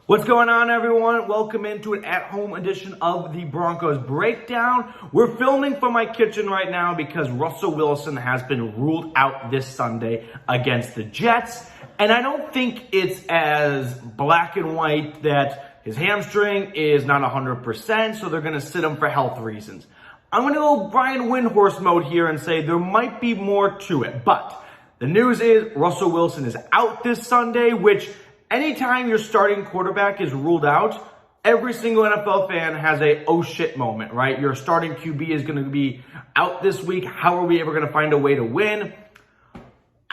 What's going on, everyone? Welcome into an at-home edition of the Broncos Breakdown. We're filming from my kitchen right now because Russell Wilson has been ruled out this Sunday against the Jets. And I don't think it's as black and white that his hamstring is not 100%, so they're going to sit him for health reasons. I'm going to go Brian Windhorst mode here and say there might be more to it. But the news is Russell Wilson is out this Sunday, which anytime your starting quarterback is ruled out, every single NFL fan has a oh shit moment, right? Your starting QB is going to be out this week. How are we ever going to find a way to win?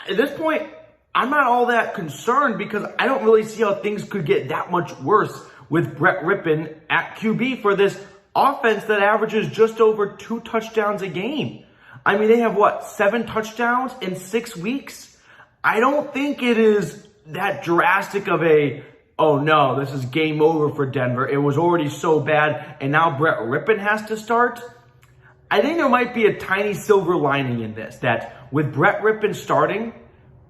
At this point, I'm not all that concerned because I don't really see how things could get that much worse with Brett Rypien at QB for this offense that averages just over 2 touchdowns a game. I mean, they have 7 touchdowns in 6 weeks? I don't think it is that drastic of a, oh no, this is game over for Denver. It was already so bad, and now Brett Rypien has to start. I think there might be a tiny silver lining in this, that with Brett Rypien starting,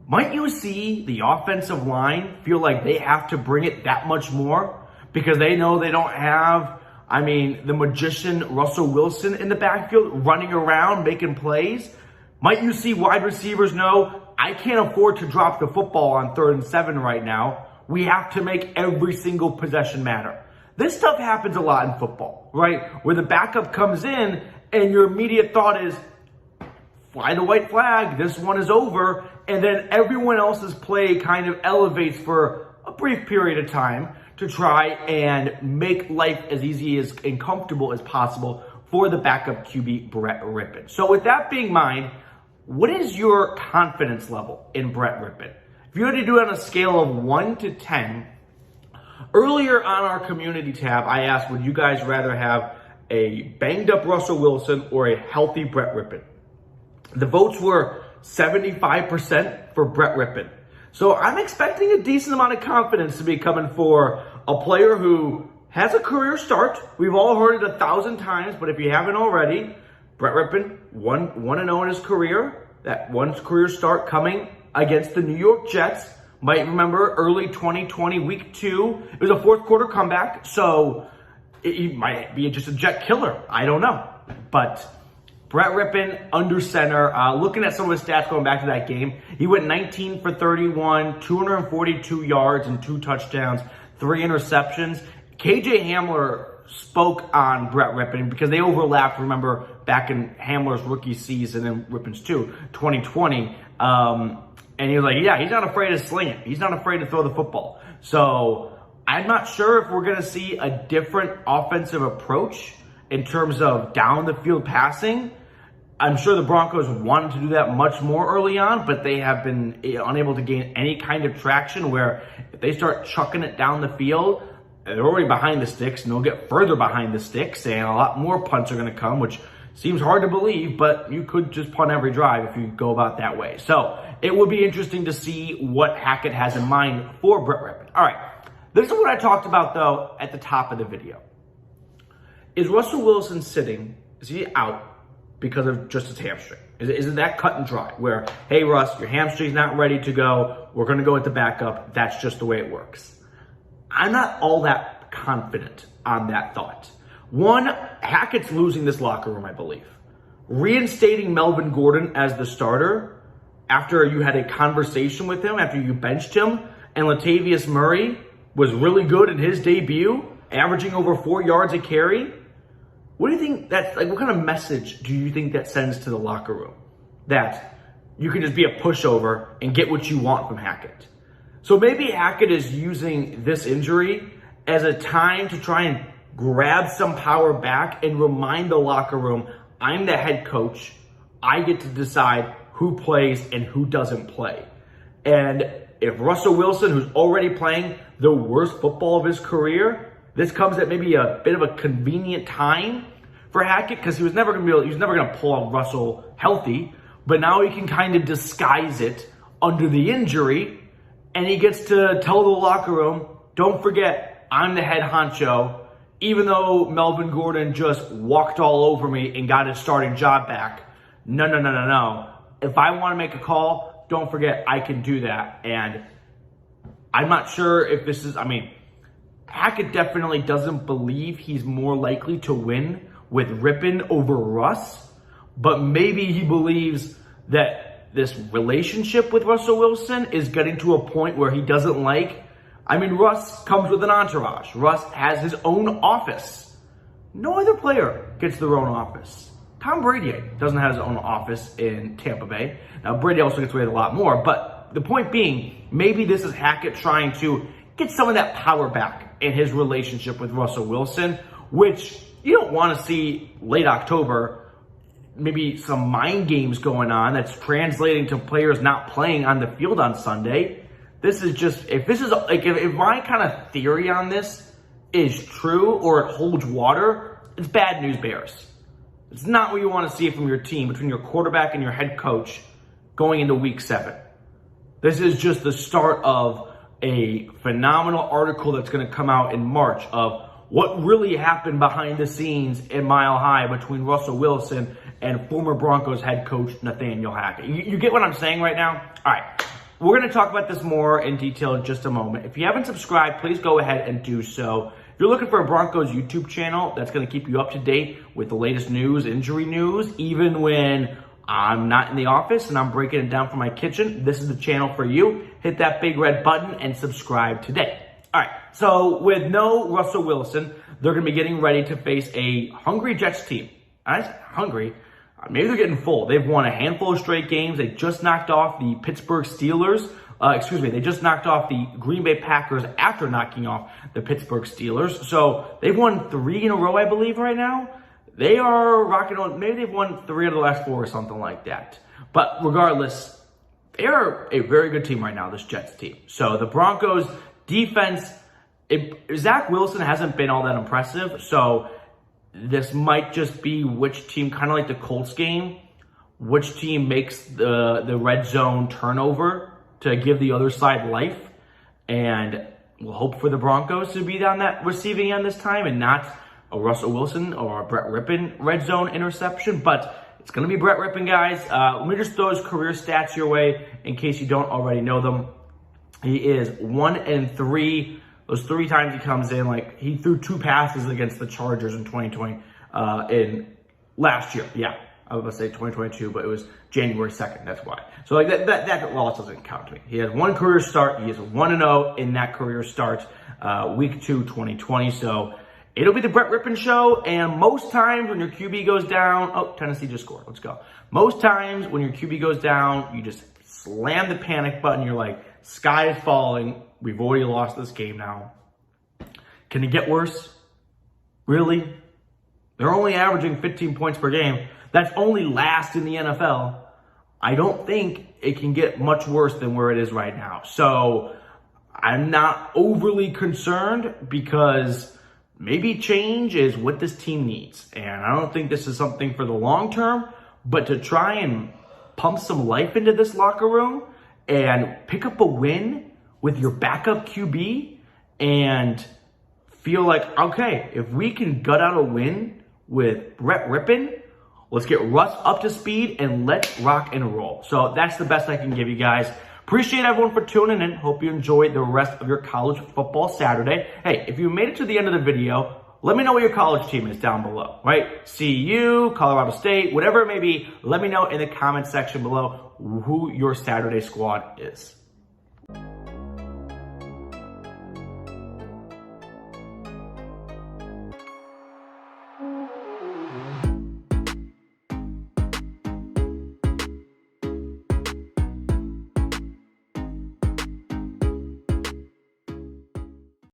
might you see the offensive line feel like they have to bring it that much more because they know they don't have, the magician Russell Wilson in the backfield running around making plays? Might you see wide receivers know, I can't afford to drop the football on 3rd and 7 right now. We have to make every single possession matter. This stuff happens a lot in football, right? Where the backup comes in and your immediate thought is, fly the white flag, this one is over. And then everyone else's play kind of elevates for a brief period of time to try and make life as easy and comfortable as possible for the backup QB, Brett Rypien. So with that being in mind, what is your confidence level in Brett Rypien? If you had to do it on a scale of 1 to 10, earlier on our community tab, I asked, would you guys rather have a banged up Russell Wilson or a healthy Brett Rypien? The votes were 75% for Brett Rypien. So I'm expecting a decent amount of confidence to be coming for a player who has a career start. We've all heard it 1,000 times, but if you haven't already, Brett Rypien, 1-0 in his career. That one career start coming against the New York Jets. Might remember early 2020, week 2. It was a 4th quarter comeback, so it might be just a Jet killer. I don't know. But Brett Rypien under center. Looking at some of his stats going back to that game, he went 19 for 31, 242 yards and 2 touchdowns, 3 interceptions. KJ Hamler spoke on Brett Rypien because they overlapped, remember, back in Hamler's rookie season and Rypien's too, 2020. And he was like, yeah, he's not afraid to sling it. He's not afraid to throw the football. So I'm not sure if we're going to see a different offensive approach in terms of down the field passing. I'm sure the Broncos wanted to do that much more early on, but they have been unable to gain any kind of traction where if they start chucking it down the field, they're already behind the sticks, and they'll get further behind the sticks, and a lot more punts are going to come, which seems hard to believe, but you could just punt every drive if you go about that way. So it would be interesting to see what Hackett has in mind for Brett Rypien. All right, this is what I talked about, though, at the top of the video. Is Russell Wilson sitting? Is he out because of just his hamstring? Is it that cut and dry where, hey, Russ, your hamstring's not ready to go. We're going to go with the backup. That's just the way it works. I'm not all that confident on that thought. One, Hackett's losing this locker room, I believe. Reinstating Melvin Gordon as the starter after you had a conversation with him, after you benched him, and Latavius Murray was really good in his debut, averaging over 4 yards a carry. What do you think that's like? What kind of message do you think that sends to the locker room? That you can just be a pushover and get what you want from Hackett. So maybe Hackett is using this injury as a time to try and grab some power back and remind the locker room, I'm the head coach. I get to decide who plays and who doesn't play. And if Russell Wilson, who's already playing the worst football of his career, this comes at maybe a bit of a convenient time for Hackett because he was never going to pull out Russell healthy, but now he can kind of disguise it under the injury. And he gets to tell the locker room, don't forget, I'm the head honcho. Even though Melvin Gordon just walked all over me and got his starting job back. No. If I want to make a call, don't forget, I can do that. And I'm not sure if this is, Hackett definitely doesn't believe he's more likely to win with Rypien over Russ, but maybe he believes that this relationship with Russell Wilson is getting to a point where he doesn't like. I mean, Russ comes with an entourage. Russ has his own office. No other player gets their own office. Tom Brady doesn't have his own office in Tampa Bay. Now, Brady also gets away with a lot more, but the point being, maybe this is Hackett trying to get some of that power back in his relationship with Russell Wilson, which you don't want to see late October. Maybe some mind games going on that's translating to players not playing on the field on Sunday. This is just, if my kind of theory on this is true or it holds water, it's bad news bears. It's not what you want to see from your team, between your quarterback and your head coach going into week 7. This is just the start of a phenomenal article that's going to come out in March of what really happened behind the scenes in Mile High between Russell Wilson and former Broncos head coach Nathaniel Hackett. You get what I'm saying right now? All right. We're going to talk about this more in detail in just a moment. If you haven't subscribed, please go ahead and do so. If you're looking for a Broncos YouTube channel that's going to keep you up to date with the latest news, injury news, even when I'm not in the office and I'm breaking it down from my kitchen, this is the channel for you. Hit that big red button and subscribe today. All right, so with no Russell Wilson, they're going to be getting ready to face a hungry Jets team. I say hungry. Maybe they're getting full. They've won a handful of straight games. They just knocked off the Pittsburgh Steelers. They just knocked off the Green Bay Packers after knocking off the Pittsburgh Steelers. So they've won 3 in a row, I believe, right now. They are rocking on. Maybe they've won 3 out of the last 4 or something like that. But regardless, they are a very good team right now, this Jets team. So the Broncos defense, Zach Wilson hasn't been all that impressive. So this might just be which team, kind of like the Colts game, which team makes the red zone turnover to give the other side life. And we'll hope for the Broncos to be on that receiving end this time and not a Russell Wilson or a Brett Rypien red zone interception. But it's going to be Brett Rypien, guys. Let me just throw his career stats your way in case you don't already know them. He is 1-3. Those 3 times he comes in, like he threw 2 passes against the Chargers in 2020, in last year. Yeah, I was going to say 2022, but it was January 2nd. That's why. So like that loss doesn't count to me. He has 1 career start. He is 1-0 in that career start, week 2, 2020. So it'll be the Brett Rypien show. And most times when your QB goes down, oh, Tennessee just scored. Let's go. Most times when your QB goes down, you just slam the panic button. You're like, sky is falling. We've already lost this game now. Can it get worse? Really? They're only averaging 15 points per game. That's only last in the NFL. I don't think it can get much worse than where it is right now. So I'm not overly concerned because maybe change is what this team needs. And I don't think this is something for the long term, but to try and pump some life into this locker room and pick up a win with your backup QB and feel like, okay, if we can gut out a win with Brett Rypien, let's get Russ up to speed and let's rock and roll. So that's the best I can give you guys. Appreciate everyone for tuning in. Hope you enjoyed the rest of your college football Saturday. Hey, if you made it to the end of the video, let me know what your college team is down below, right? CU, Colorado State, whatever it may be, let me know in the comment section below who your Saturday squad is.